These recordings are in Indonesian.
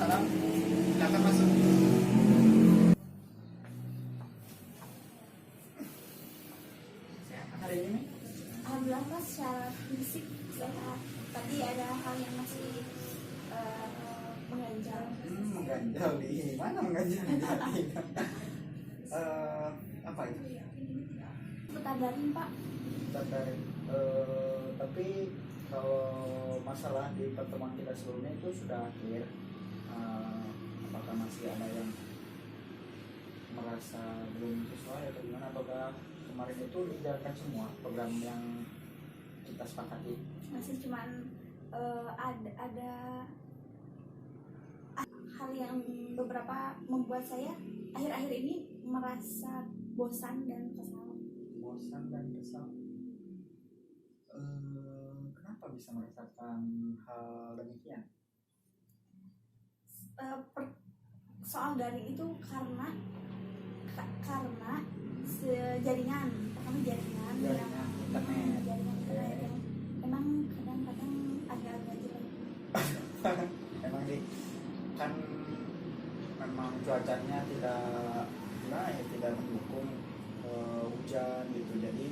Waalaikumsalam. Silakan masuk. Sehat hari ini? Alhamdulillah Mas, secara fisik sehat. Tadi ada hal yang masih mengganjal. Mengganjal di mana mengganjal di hati? Apa itu? Putar daring Pak. Tertarik. Tapi kalau masalah di pertemuan kita sebelumnya itu sudah akhir. Apakah masih ada yang merasa belum sesuai atau gimana? Apakah kemarin itu dijalankan semua program yang kita sepakati? Masih cuman ada hal yang beberapa membuat saya akhir-akhir ini merasa bosan dan kesal. Bosan dan kesal. Kenapa bisa merasakan hal demikian? Soal daring itu karena jaringan Jaringan internet. jaringan internet yang memang kadang-kadang agak-agak jelek. Emang sih kan memang cuacanya tidak mendukung hujan gitu, jadi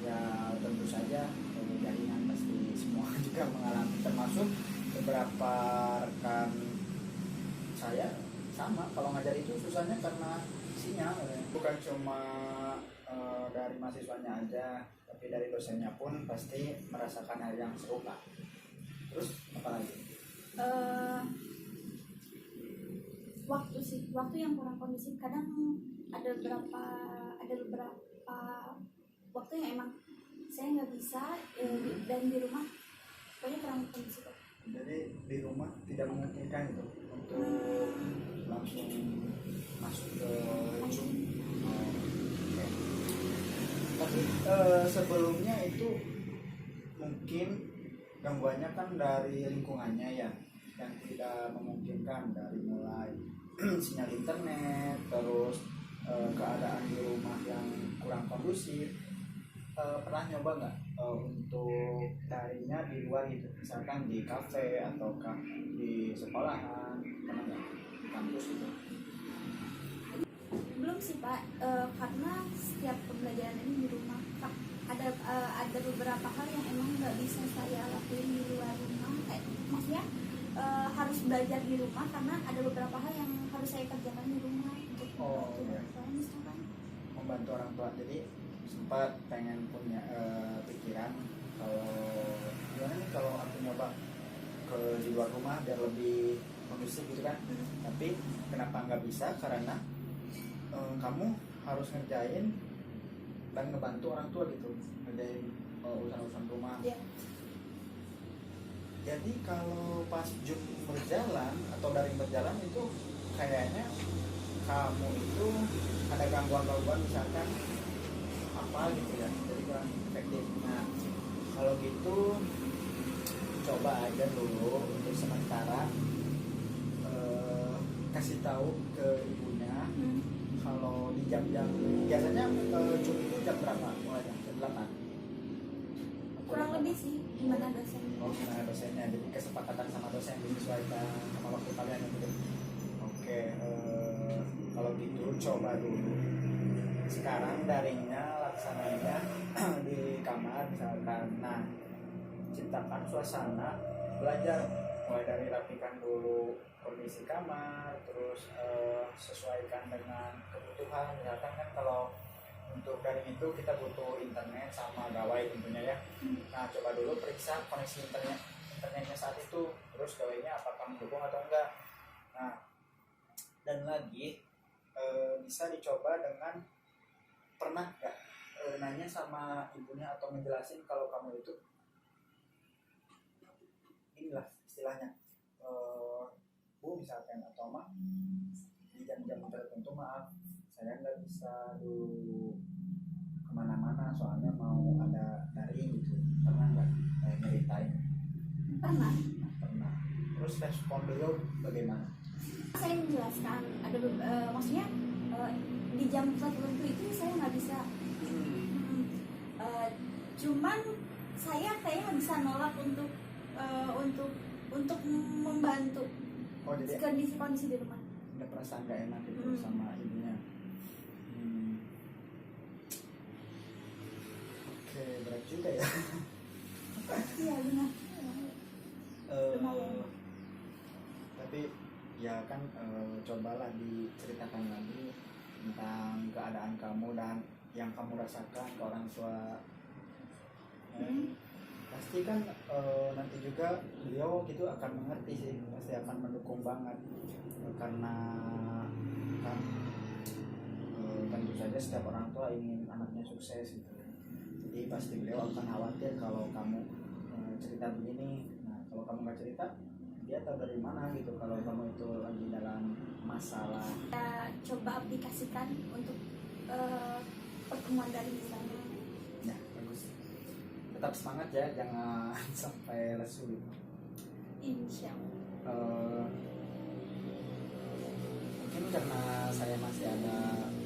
ya tentu saja jaringan pasti semua juga mengalami, termasuk beberapa rekan saya sama. Kalau ngajar itu susahnya karena sinyal, bukan cuma dari mahasiswanya aja, tapi dari dosennya pun pasti merasakan hal yang serupa. Terus apa lagi? Waktu yang kurang kondusif. Kadang ada beberapa waktu yang emang saya nggak bisa dan di rumah pokoknya kurang kondusif. Jadi di rumah tidak memungkinkan itu untuk langsung masuk ke Zoom. Okay. Tapi sebelumnya itu mungkin gangguannya kan dari lingkungannya ya, yang tidak memungkinkan, dari mulai sinyal internet, terus keadaan di rumah yang kurang kondusif. Pernah nyoba nggak untuk darinya di luar gitu, misalkan di kafe ataukah di sekolahan, pernah nggak di kampus gitu? Belum sih Pak, karena setiap pembelajaran ini di rumah Pak, ada beberapa hal yang emang nggak bisa saya lakuin di luar rumah. Maksudnya harus belajar di rumah karena ada beberapa hal yang harus saya kerjakan di rumah untuk misalkan membantu orang tua. Jadi sempat pengen punya pikiran kalau gimana nih kalau aku nyoba ke di luar rumah biar lebih kondusif gitu kan. Tapi kenapa nggak bisa? Karena kamu harus ngerjain dan ngebantu orang tua gitu, ngerjain urusan-urusan rumah. ya. Jadi kalau pas Zoom berjalan atau daring berjalan itu kayaknya kamu itu ada gangguan-gangguan misalkan apa gitu ya, jadi kurang efektif. Nah kalau gitu coba aja dulu untuk sementara kasih tahu ke ibunya kalau di jam-jam biasanya Zoom itu jam berapa mulainya? Jam 8? Kurang lebih sih gimana dosen. Oh, gimana dosennya, jadi kesepakatan sama dosen disesuaikan sama waktu kalian gitu. Oke, kalau gitu coba dulu sekarang daringnya laksananya di kamar misalkan. Nah, ciptakan suasana belajar, mulai dari rapikan dulu kondisi kamar, terus sesuaikan dengan kebutuhan. Misalkan kan kalau untuk daring itu kita butuh internet sama gawai tentunya ya. Nah, coba dulu periksa koneksi internetnya saat itu, terus gawainya apakah mendukung atau enggak. Nah, dan lagi bisa dicoba dengan pernah nggak nanya sama ibunya atau ngejelasin kalau kamu itu inilah istilahnya Bu misalkan atau Ma, di jam-jam tertentu maaf saya nggak bisa dulu kemana-mana soalnya mau ada daring gitu. Pernah nggak nyeritain? Pernah. Terus respon beliau bagaimana? Saya menjelaskan ada maksudnya di jam tertentu itu saya nggak bisa. Cuman saya kayaknya nggak bisa nolak untuk membantu Oh jadi kondisi di rumah. ada perasaan gak enak gitu sama ibunya. Oke, berat juga ya. Iya benar. Eh, tapi ya kan cobalah diceritakan lagi tentang keadaan kamu dan yang kamu rasakan ke orang tua. Pasti kan nanti juga beliau gitu akan mengerti sih, pasti akan mendukung banget karena kan tentu saja setiap orang tua ingin anaknya sukses gitu. Jadi pasti beliau akan khawatir kalau kamu cerita begini. Nah kalau kamu nggak cerita, dia tahu dari mana gitu kalau kamu itu lagi dalam masalah. Kita coba aplikasikan untuk pertemuan dari sana. Ya bagus. Tetap semangat ya, jangan sampai lesu gitu. Insya Allah. Mungkin karena saya masih ada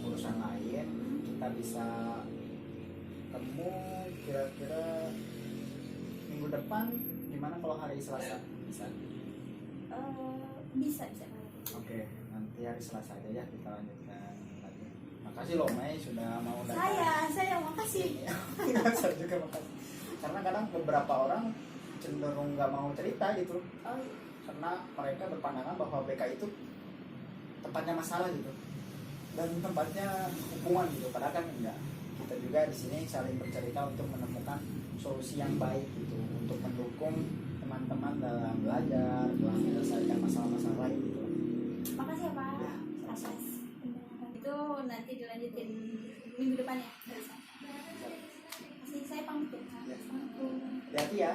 urusan lain, kita bisa ketemu kira-kira minggu depan. Gimana kalau hari Selasa? Bisa? Bisa. Oke, nanti hari Selasa aja ya kita lanjutkan lagi. Makasih loh Mei sudah mau datang. Saya makasih. Saya juga makasih. Karena kadang beberapa orang cenderung nggak mau cerita gitu, Oh iya. karena mereka berpandangan bahwa BK itu tempatnya masalah gitu dan tempatnya hukuman gitu. Padahal kan enggak. Kita juga di sini saling bercerita untuk menemukan solusi yang baik gitu, untuk mendukung teman-teman dalam belajar, dalam menyelesaikan masalah-masalah gitu. Makasih ya Pak. Ya, Atas itu nanti dilanjutin minggu depan ya. Masih saya pamit ya. Ya. Assalamualaikum. Hati-hati ya.